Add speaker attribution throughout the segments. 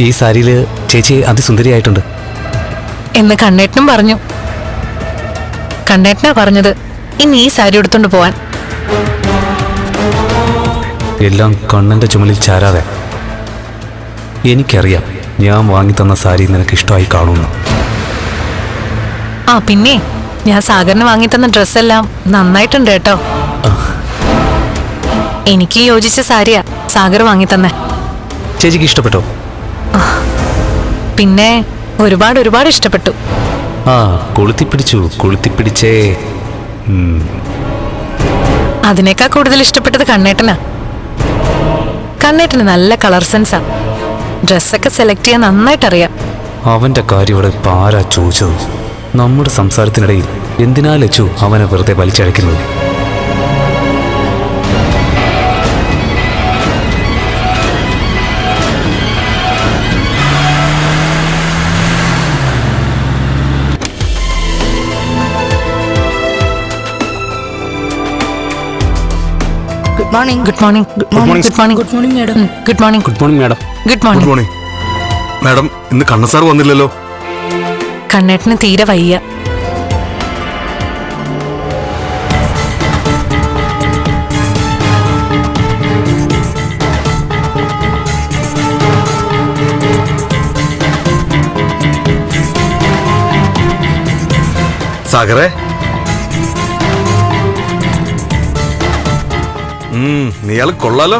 Speaker 1: ഈ സാരിയിൽ ചേച്ചി അതിസുന്ദരിയായിട്ടുണ്ട്
Speaker 2: എന്ന് കണ്ണേട്ടനും പറഞ്ഞു. കണ്ണേട്ടനാ പറഞ്ഞത് ഇന്ന് ഈ സാരി എടുത്തോണ്ട് പോവാൻ.
Speaker 1: എല്ലാം കണ്ണന്റെ ചുമലിൽ ചാരാതെ. എനിക്കറിയാം ഞാൻ വാങ്ങിത്തന്ന സാരി നിനക്ക് ഇഷ്ടമായി കാണുന്നു.
Speaker 2: ആ പിന്നെ ഞാൻ സാഗറിന് വാങ്ങിത്തന്ന ഡ്രസ്സെല്ലാം നന്നായിട്ടുണ്ട് കേട്ടോ. എനിക്ക് യോജിച്ച സാരിയാ സാഗർ വാങ്ങിത്തന്നെ.
Speaker 1: ചേച്ചിക്ക് ഇഷ്ടപ്പെട്ടോ?
Speaker 2: പിന്നെ ഒരുപാട് ഒരുപാട് ഇഷ്ടപ്പെട്ടു.
Speaker 1: കൊളുത്തിപ്പിടിച്ചേ.
Speaker 2: അതിനേക്കാൾ കൂടുതൽ ഇഷ്ടപ്പെട്ടത് കണ്ണേട്ടനാ. കണ്ണേട്ടന് നല്ല കളർ സെൻസാ. ഡ്രസ്സൊക്കെ സെലക്ട് ചെയ്യാൻ നന്നായിട്ടറിയാം.
Speaker 1: അവന്റെ കാര്യം ഇവിടെ ഇപ്പം ആരാ ചോദിച്ചത്? നമ്മുടെ സംസാരത്തിനിടയിൽ എന്തിനാ ലച്ചു അവനെ വെറുതെ വലിച്ചഴക്കുന്നത്?
Speaker 2: Good morning. Good morning. Good morning. Good morning. Good morning madam. Good morning.
Speaker 1: Good morning madam.
Speaker 2: Good morning.
Speaker 3: Good morning madam. ഇന്ന് കണ്ണ സാർ വന്നില്ലല്ലോ.
Speaker 2: കണ്ണേട്ടന് തീരെ വയ്യ.
Speaker 3: സാഗറെ, നീയാൾ കൊള്ളാലോ.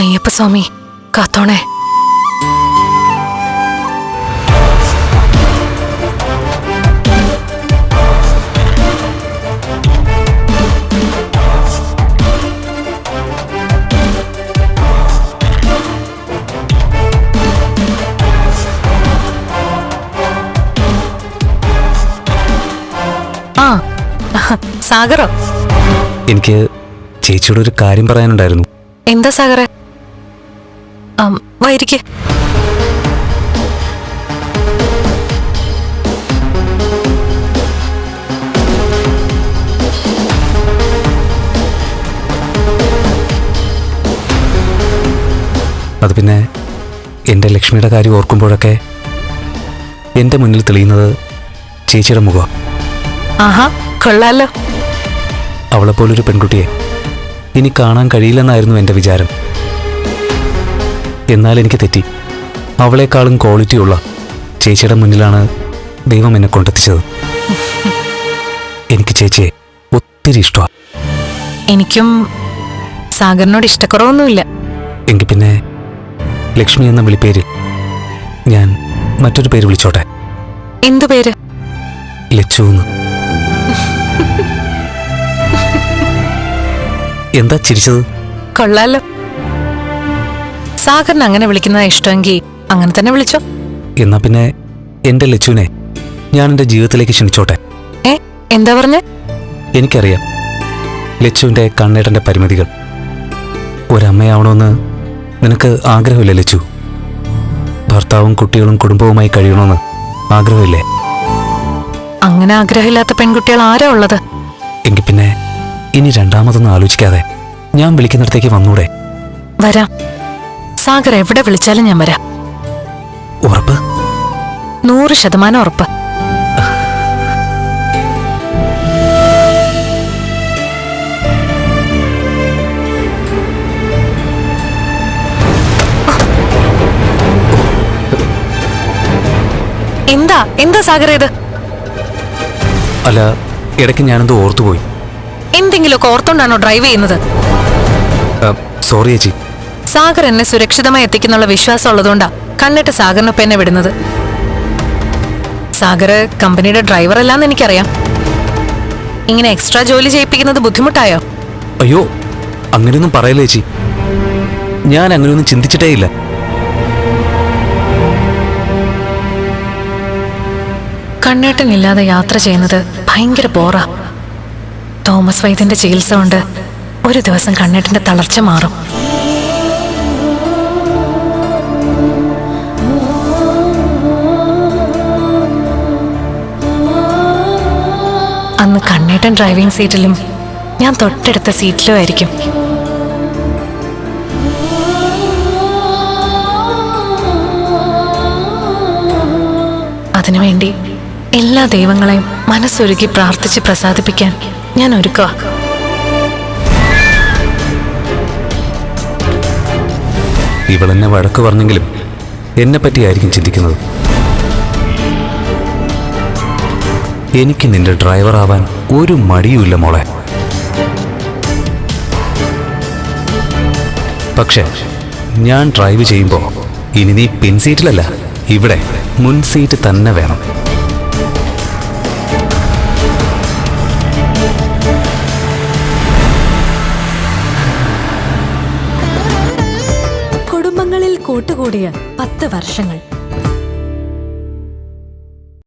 Speaker 2: അയ്യപ്പ സ്വാമി കാത്തോണേ. സാഗറോ?
Speaker 1: എനിക്ക് ചേച്ചിയോട് ഒരു കാര്യം പറയാനുണ്ടായിരുന്നു.
Speaker 2: എന്താ സാഗറെ? വായിരിക്കെ.
Speaker 1: അത് പിന്നെ എൻ്റെ ലക്ഷ്മിയുടെ കാര്യം ഓർക്കുമ്പോഴൊക്കെ എൻ്റെ മുന്നിൽ തെളിയുന്നത് ചേച്ചിയുടെ മുഖം.
Speaker 2: ആഹാ, കൊള്ളാലോ.
Speaker 1: അവളെപ്പോലൊരു പെൺകുട്ടിയെ ഇനി കാണാൻ കഴിയില്ലെന്നായിരുന്നു എൻ്റെ വിചാരം. എന്നാൽ എനിക്ക് തെറ്റി. അവളെക്കാളും ക്വാളിറ്റിയുള്ള ചേച്ചിയുടെ മുന്നിലാണ് ദൈവം എന്നെ കൊണ്ടെത്തിച്ചത്. എനിക്ക് ചേച്ചിയെ ഒത്തിരി ഇഷ്ടമാണ്.
Speaker 2: എനിക്കും സാഗറിനോട് ഇഷ്ടക്കുറവൊന്നുമില്ല.
Speaker 1: എങ്കിൽ പിന്നെ ലക്ഷ്മി എന്ന വിളിപ്പേര് ഞാൻ മറ്റൊരു പേര് വിളിച്ചോട്ടെ.
Speaker 2: എന്തു പേര്?
Speaker 1: ലച്ചുന്ന്. എന്താ ചിരിച്ചത്?
Speaker 2: കൊള്ളാലോ. സാഗറിന് അങ്ങനെ വിളിക്കുന്നതാ ഇഷ്ടമെങ്കിൽ അങ്ങനെ തന്നെ വിളിച്ചോ.
Speaker 1: എന്നാ പിന്നെ എന്റെ ലച്ചുവിനെ ഞാൻ എന്റെ ജീവിതത്തിലേക്ക് ക്ഷണിച്ചോട്ടെ.
Speaker 2: എന്താ പറഞ്ഞേ?
Speaker 1: എനിക്കറിയാം ലച്ചുവിന്റെ കണ്ണേട്ടന്റെ പരിമിതികൾ. ഒരമ്മയാവണമെന്ന് നിനക്ക് ആഗ്രഹമില്ലേ ലച്ചു? ഭർത്താവും കുട്ടികളും കുടുംബവുമായി കഴിയണമെന്ന് ആഗ്രഹമില്ലേ?
Speaker 2: അങ്ങനെ ആഗ്രഹമില്ലാത്ത പെൺകുട്ടികൾ ആരാ ഉള്ളത്?
Speaker 1: എങ്കിൽ പിന്നെ ഇനി രണ്ടാമതൊന്നും ആലോചിക്കാതെ ഞാൻ വിളിക്കുന്നിടത്തേക്ക് വന്നൂടെ?
Speaker 2: വരാം. സാഗർ എവിടെ വിളിച്ചാലും ഞാൻ വരാം.
Speaker 1: ഉറപ്പ്?
Speaker 2: 100% ഉറപ്പ്. എന്താ സാഗർ ഇത്?
Speaker 1: അല്ല, ഇടയ്ക്ക് ഞാനെന്തോ ഓർത്തുപോയി.
Speaker 2: എന്തെങ്കിലുമൊക്കെ ഓർത്തോണ്ടാണോ ഡ്രൈവ് ചെയ്യുന്നത്?
Speaker 1: സോറി ചേച്ചി.
Speaker 2: സാഗർ എന്നെ സുരക്ഷിതമായി എത്തിക്കുന്നുള്ള വിശ്വാസം ഉള്ളതുകൊണ്ടാ കണ്ണിട്ട് സാഗറിനൊപ്പം എന്നെ വിടുന്നത്. സാഗർ കമ്പനിയുടെ ഡ്രൈവർ അല്ലാന്ന് എനിക്കറിയാം. ഇങ്ങനെ എക്സ്ട്രാ ജോലി ചെയ്യിപ്പിക്കുന്നത് ബുദ്ധിമുട്ടായോ?
Speaker 1: അയ്യോ, അങ്ങനെയൊന്നും പറയല്ലേ ചേച്ചി. ഞാൻ അങ്ങനെയൊന്നും ചിന്തിച്ചിട്ടേ ഇല്ല.
Speaker 2: കണ്ണേട്ടനില്ലാതെ യാത്ര ചെയ്യുന്നത് ഭയങ്കര ബോറാ. തോമസ് വൈദ്യന്റെ ചികിത്സ കൊണ്ട് ഒരു ദിവസം കണ്ണേട്ടന്റെ തളർച്ച മാറും. കണ്ണേട്ടൻ ഡ്രൈവിംഗ് സീറ്റിലും ഞാൻ തൊട്ടടുത്ത സീറ്റിലും ആയിരിക്കും. അതിനുവേണ്ടി എല്ലാ ദൈവങ്ങളെയും മനസ്സൊരുക്കി പ്രാർത്ഥിച്ച് പ്രസാദിപ്പിക്കാൻ ഞാൻ ഒരുക്കുക.
Speaker 1: ഇവളെന്നെ വഴക്ക് പറഞ്ഞെങ്കിലും എന്നെ പറ്റിയായിരിക്കും ചിന്തിക്കുന്നത്. എനിക്ക് നിന്റെ ഡ്രൈവർ ആവാൻ ഒരു മടിയുമില്ല മോളെ. പക്ഷേ ഞാൻ ഡ്രൈവ് ചെയ്യുമ്പോൾ ഇനി നീ പിൻ സീറ്റിലല്ല, ഇവിടെ മുൻ സീറ്റ് തന്നെ വേണം.
Speaker 4: കുടുംബങ്ങളിൽ കൂട്ടുകൂടിയ 10 വർഷങ്ങൾ.